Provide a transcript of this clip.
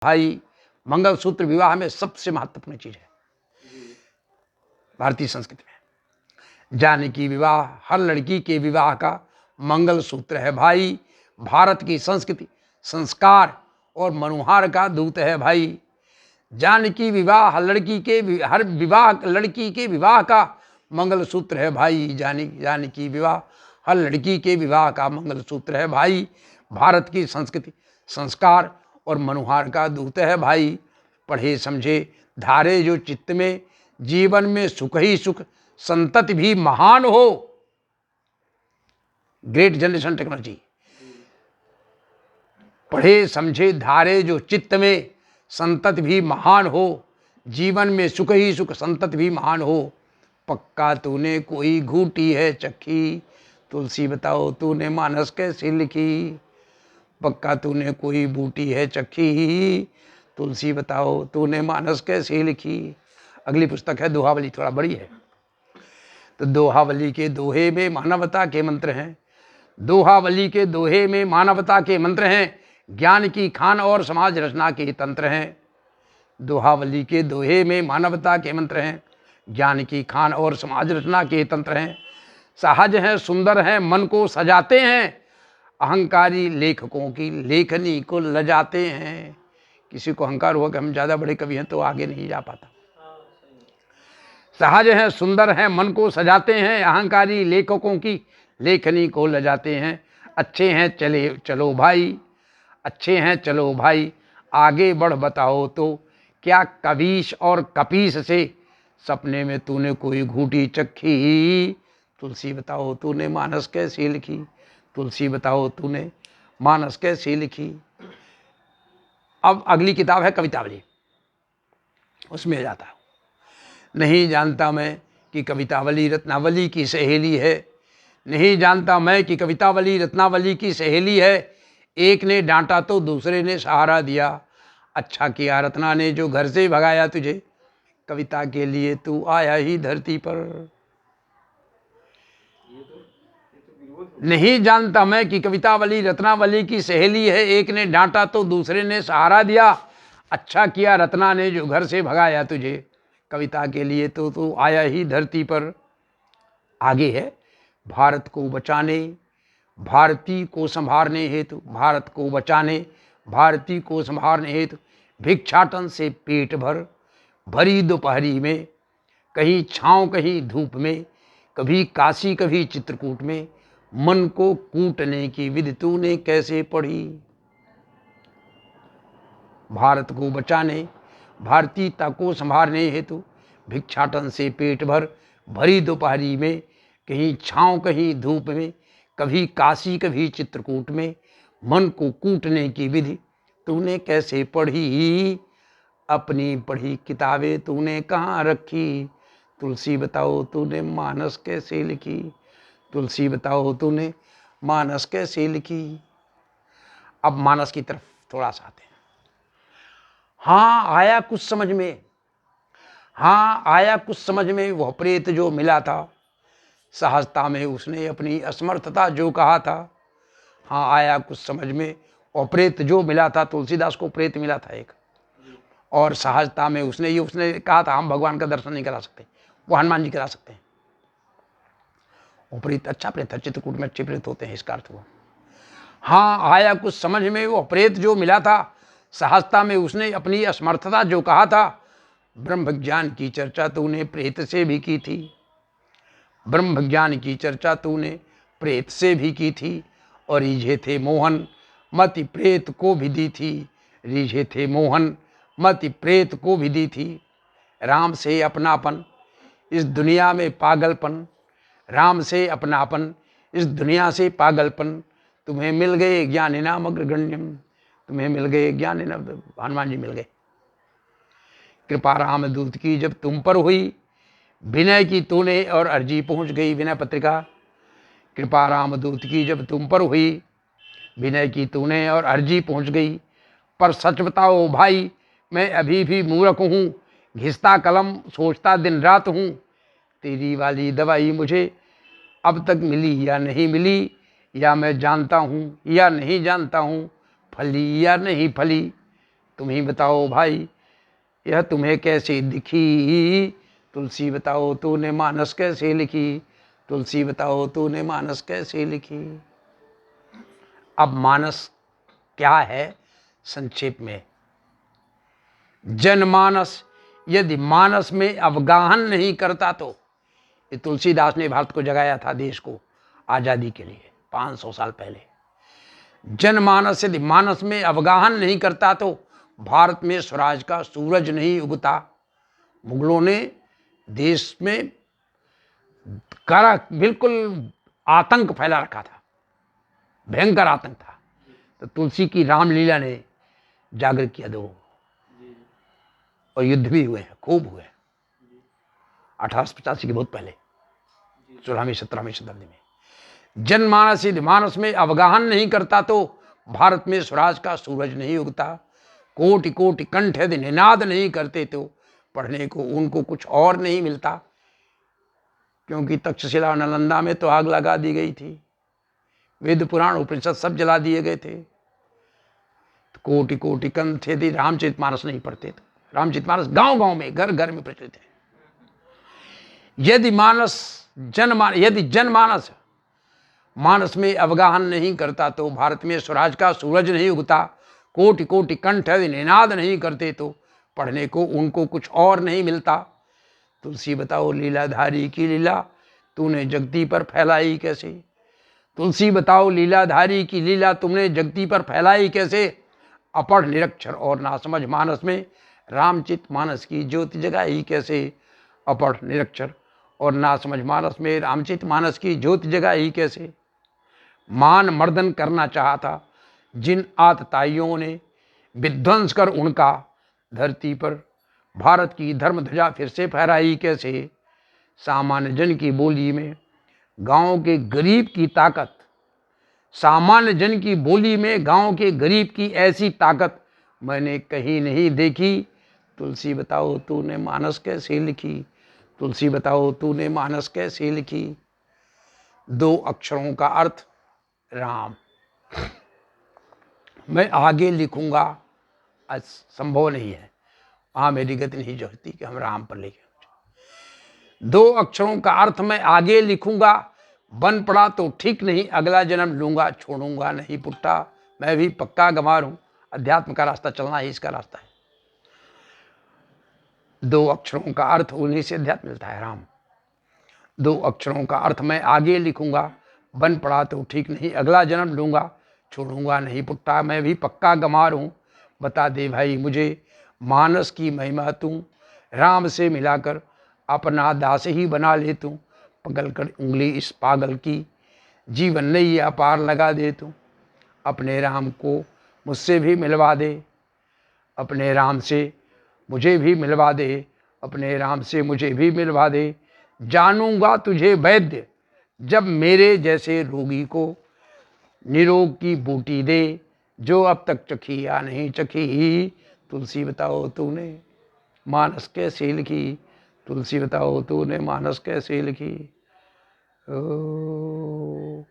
भाई मंगलसूत्र विवाह में सबसे महत्वपूर्ण चीज है भारतीय संस्कृति में। जानकी विवाह हर लड़की के विवाह का मंगलसूत्र है भाई। भारत की संस्कृति, संस्कार और मनोहार का दूत है भाई। जानकी विवाह हर लड़की के विवाह का मंगलसूत्र है भाई। जानकी विवाह हर लड़की के विवाह का मंगलसूत्र है भाई। भारत की संस्कृति, संस्कार और मनोहार का दूत है भाई। पढ़े समझे धारे जो चित्त में, जीवन में सुख ही सुख, संतति भी महान हो। Great generation technology. पढ़े समझे धारे जो चित्त में, संतति भी महान हो। जीवन में सुख ही सुख, संतति भी महान हो। पक्का तूने कोई घूटी है चक्की, तुलसी बताओ तूने मानस कैसे लिखी। पक्का तूने कोई बूटी है चक्की, तुलसी बताओ तूने मानस कैसे लिखी। अगली पुस्तक है दोहावली, थोड़ा बड़ी है। तो दोहावली के दोहे में मानवता के मंत्र हैं। दोहावली के दोहे में मानवता के मंत्र हैं। ज्ञान की खान और समाज रचना के तंत्र हैं। दोहावली के दोहे में मानवता के मंत्र हैं। ज्ञान की खान और समाज रचना के तंत्र हैं। सहज हैं, सुंदर हैं, मन को सजाते हैं। अहंकारी लेखकों की लेखनी को लजाते हैं। किसी को अहंकार हुआ कि हम ज़्यादा बड़े कवि हैं तो आगे नहीं जा पाता। सहज हैं, सुंदर हैं, मन को सजाते हैं। अहंकारी लेखकों की लेखनी को लजाते हैं। अच्छे हैं चलो भाई, अच्छे हैं चलो भाई, आगे बढ़ बताओ तो क्या कबीश और कपीस से सपने में तूने कोई घूटी चखी। तुलसी बताओ तूने मानस कैसे लिखी। तुलसी बताओ तूने मानस कैसे लिखी। अब अगली किताब है कवितावली, उसमें जाता है। नहीं जानता मैं कि कवितावली रत्नावली की सहेली है। नहीं जानता मैं कि कवितावली रत्नावली की सहेली है। एक ने डांटा तो दूसरे ने सहारा दिया। अच्छा किया रत्ना ने जो घर से भगाया तुझे। कविता के लिए तू आया ही धरती पर। नहीं जानता मैं कि कवितावली रत्नावली की सहेली है। एक ने डांटा तो दूसरे ने सहारा दिया। अच्छा किया रत्ना ने जो घर से भगाया तुझे। कविता के लिए तो तू आया ही धरती पर। आगे है भारत को बचाने, भारती को संभालने हेतु, भारत को बचाने भारती को संभालने हेतु भिक्षाटन से पेट भर। भरी दोपहरी में, कहीं छाँव कहीं धूप में, कभी काशी कभी चित्रकूट में, मन को कूटने की विधि तूने कैसे पढ़ी। भारत को बचाने, भारतीयता को संभालने हेतु भिक्षाटन से पेट भर। भरी दोपहरी में, कहीं छाँव कहीं धूप में, कभी काशी कभी चित्रकूट में, मन को कूटने की विधि तूने कैसे पढ़ी। अपनी पढ़ी किताबें तूने कहाँ रखी। तुलसी बताओ तूने मानस कैसे लिखी। तुलसी बताओ तूने मानस कैसे लिखी। अब मानस की तरफ थोड़ा सा आते हैं। हाँ आया कुछ समझ में, हाँ आया कुछ समझ में वह प्रेत जो मिला था। सहजता में उसने अपनी असमर्थता जो कहा था। हाँ आया कुछ समझ में वह प्रेत जो मिला था। तुलसीदास को प्रेत मिला था एक, और सहजता में उसने कहा था हम भगवान का दर्शन नहीं करा सकते, वो हनुमान जी करा सकते हैं। वो प्रेत अच्छा प्रेत है, चित्रकूट में अच्छे प्रेत होते हैं, इसका अर्थ वो। हाँ आया कुछ समझ में वो प्रेत जो मिला था। सहजता में उसने अपनी असमर्थता जो कहा था। ब्रह्म ज्ञान की चर्चा तूने प्रेत से भी की थी। ब्रह्म ज्ञान की चर्चा तूने प्रेत से भी की थी। और रीझे थे मोहन मति प्रेत को भी दी थी। रीझे थे मोहन मति प्रेत को भी दी थी। राम से अपनापन इस दुनिया में पागलपन। राम से अपनापन इस दुनिया से पागलपन। तुम्हें मिल गए ज्ञानी नाम अग्रगण्यम। तुम्हें मिल गए ज्ञानी नाम, हनुमान जी मिल गए। कृपा राम दूत की जब तुम पर हुई, विनय की तूने और अर्जी पहुंच गई। विनय पत्रिका। कृपा राम दूत की जब तुम पर हुई, विनय की तूने और अर्जी पहुंच गई। पर सच बताओ भाई मैं अभी भी मूर्ख हूँ। घिसता कलम सोचता दिन रात हूँ। तेरी वाली दवाई मुझे अब तक मिली या नहीं मिली, या मैं जानता हूँ या नहीं जानता हूँ, फली या नहीं फली। तुम ही बताओ भाई यह तुम्हें कैसे दिखी, तुलसी बताओ तूने मानस कैसे लिखी, तुलसी बताओ तूने मानस कैसे लिखी। अब मानस क्या है संक्षेप में, जनमानस यदि मानस में अवगाहन नहीं करता तो, ये तुलसीदास ने भारत को जगाया था देश को आजादी के लिए 500 साल पहले। जनमानस यदि मानस में अवगाहन नहीं करता तो भारत में स्वराज का सूरज नहीं उगता। मुगलों ने देश में बिल्कुल आतंक फैला रखा था, भयंकर आतंक था। तो तुलसी की रामलीला ने जागृत किया दो, और युद्ध भी हुए हैं, खूब हुए 1885 के बहुत पहले, 16वीं 17वीं शताब्दी में। जनमानस यदि मानस में अवगाहन नहीं करता तो भारत में स्वराज का सूरज नहीं उगता। कोटि कोटि कंठ यदि निनाद नहीं करते तो पढ़ने को उनको कुछ और नहीं मिलता। क्योंकि तक्षशिला नालंदा में तो आग लगा दी गई थी, वेद पुराण उपनिषद सब जला दिए गए थे। तो कोटि कोटि कंठ यदि रामचरितमानस नहीं पढ़ते तो, रामचरितमानस गांव गांव में घर घर में प्रचलित है। यदि जनमानस मानस में अवगाहन नहीं करता तो भारत में स्वराज का सूरज नहीं उगता। कोटि कोटि कंठ यदि निनाद नहीं करते तो पढ़ने को उनको कुछ और नहीं मिलता। तुलसी बताओ लीलाधारी की लीला तूने जगती पर फैलाई कैसे, तुलसी बताओ लीलाधारी की लीला तुमने जगती पर फैलाई कैसे। अपढ़ निरक्षर और नासमझ मानस में रामचित मानस की ज्योति जगाई कैसे। अपढ़ निरक्षर और नासमझ मानस में रामचित मानस की ज्योति जगाई कैसे। मान मर्दन करना चाहा था जिन आतताइयों ने, विध्वंस कर उनका धरती पर भारत की धर्म ध्वजा फिर से फहराई कैसे। सामान्य जन की बोली में गांव के गरीब की ताकत, सामान्य जन की बोली में गांव के गरीब की ऐसी ताकत मैंने कहीं नहीं देखी। तुलसी बताओ तूने मानस कैसे लिखी, तुलसी बताओ तूने मानस कैसे लिखी। 2 अक्षरों का अर्थ राम। मैं आगे लिखूंगा आज संभव नहीं है, वहाँ मेरी गति नहीं जोड़ती कि हम राम पर लिखें। 2 अक्षरों का अर्थ मैं आगे लिखूंगा, बन पड़ा तो ठीक नहीं अगला जन्म लूंगा, छोड़ूंगा नहीं पुट्टा मैं भी पक्का गंवार हूं। अध्यात्म का रास्ता चलना ही इसका रास्ता है। 2 अक्षरों का अर्थ उन्हीं से अध्यात्म मिलता है, राम। 2 अक्षरों का अर्थ मैं आगे लिखूंगा, बन पड़ा तो ठीक नहीं अगला जन्म लूंगा, छोड़ूंगा नहीं पुट्टा मैं भी पक्का गंवार हूं। बता दे भाई मुझे मानस की महिमा तू, राम से मिलाकर अपना दास ही बना ले तू। पकड़ कर उंगली इस पागल की, जीवन नैया पार लगा दे तू। अपने राम को मुझसे भी मिलवा दे, अपने राम से मुझे भी मिलवा दे, अपने राम से मुझे भी मिलवा दे। जानूंगा तुझे वैद्य जब मेरे जैसे रोगी को निरोग की बूटी दे, जो अब तक चखी या नहीं चखी। तुलसी बताओ तूने मानस कैसे लिखी, तुलसी बताओ तूने मानस कैसे लिखी। ओ